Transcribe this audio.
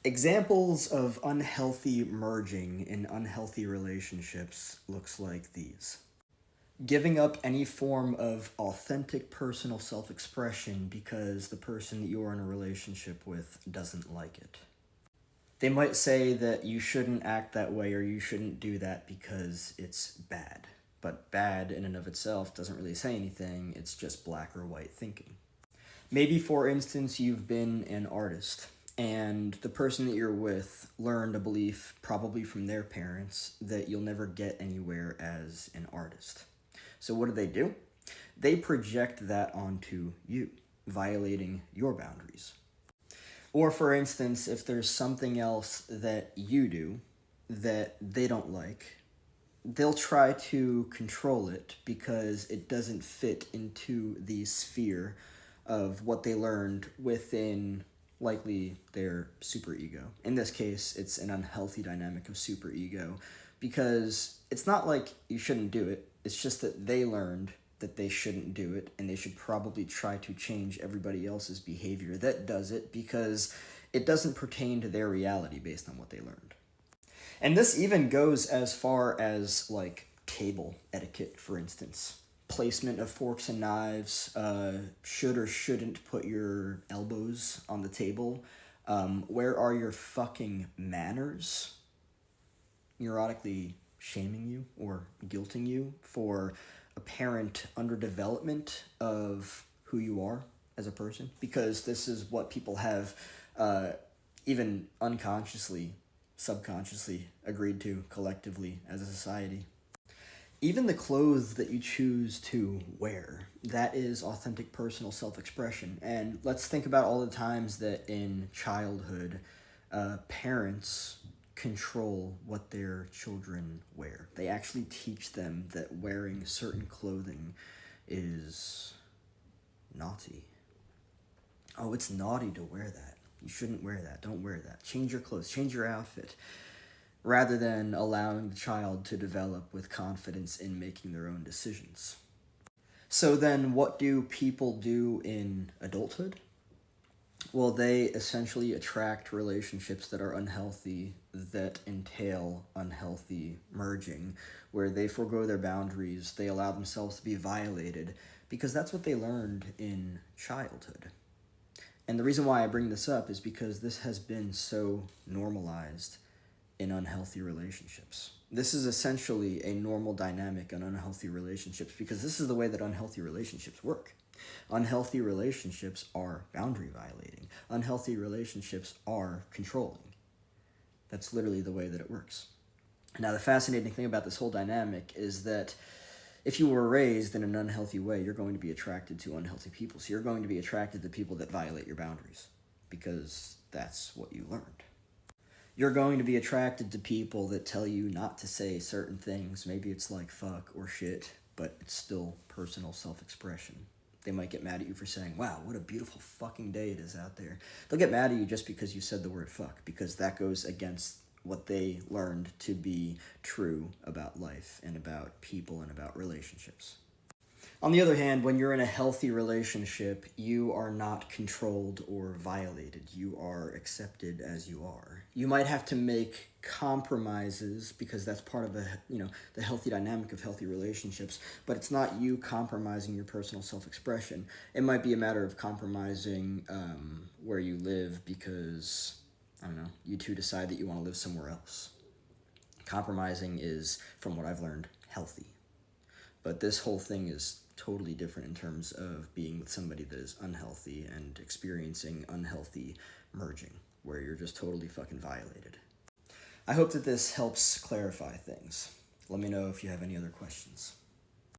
Examples of unhealthy merging in unhealthy relationships looks like these. Giving up any form of authentic personal self-expression because the person that you're in a relationship with doesn't like it. They might say that you shouldn't act that way or you shouldn't do that because it's bad. But bad in and of itself doesn't really say anything, it's just black or white thinking. Maybe, for instance, you've been an artist and the person that you're with learned a belief, probably from their parents, that you'll never get anywhere as an artist. So what do? They project that onto you, violating your boundaries. Or for instance, if there's something else that you do that they don't like, they'll try to control it because it doesn't fit into the sphere of what they learned within likely their superego. In this case, it's an unhealthy dynamic of superego because it's not like you shouldn't do it. It's just that they learned that they shouldn't do it, and they should probably try to change everybody else's behavior that does it because it doesn't pertain to their reality based on what they learned. And this even goes as far as, like, table etiquette, for instance. Placement of forks and knives, should or shouldn't put your elbows on the table. Where are your fucking manners? Neurotically shaming you or guilting you for apparent underdevelopment of who you are as a person. Because this is what people have even unconsciously, subconsciously agreed to collectively as a society. Even the clothes that you choose to wear, that is authentic personal self-expression. And let's think about all the times that in childhood, parents control what their children wear. They actually teach them that wearing certain clothing is naughty. Oh, it's naughty to wear that. You shouldn't wear that. Don't wear that. Change your clothes. Change your outfit. Rather than allowing the child to develop with confidence in making their own decisions. So then what do people do in adulthood? Well, they essentially attract relationships that are unhealthy, that entail unhealthy merging, where they forego their boundaries, they allow themselves to be violated, because that's what they learned in childhood. And the reason why I bring this up is because this has been so normalized in unhealthy relationships. This is essentially a normal dynamic in unhealthy relationships because this is the way that unhealthy relationships work. Unhealthy relationships are boundary violating. Unhealthy relationships are controlling. That's literally the way that it works. Now, the fascinating thing about this whole dynamic is that if you were raised in an unhealthy way, you're going to be attracted to unhealthy people. So you're going to be attracted to people that violate your boundaries because that's what you learned. You're going to be attracted to people that tell you not to say certain things. Maybe it's like fuck or shit, but it's still personal self-expression. They might get mad at you for saying, wow, what a beautiful fucking day it is out there. They'll get mad at you just because you said the word fuck, because that goes against what they learned to be true about life and about people and about relationships. On the other hand, when you're in a healthy relationship, you are not controlled or violated. You are accepted as you are. You might have to make compromises because that's part of the healthy dynamic of healthy relationships, but it's not you compromising your personal self-expression. It might be a matter of compromising where you live because, I don't know, you two decide that you want to live somewhere else. Compromising is, from what I've learned, healthy. But this whole thing is totally different in terms of being with somebody that is unhealthy and experiencing unhealthy merging, where you're just totally fucking violated. I hope that this helps clarify things. Let me know if you have any other questions.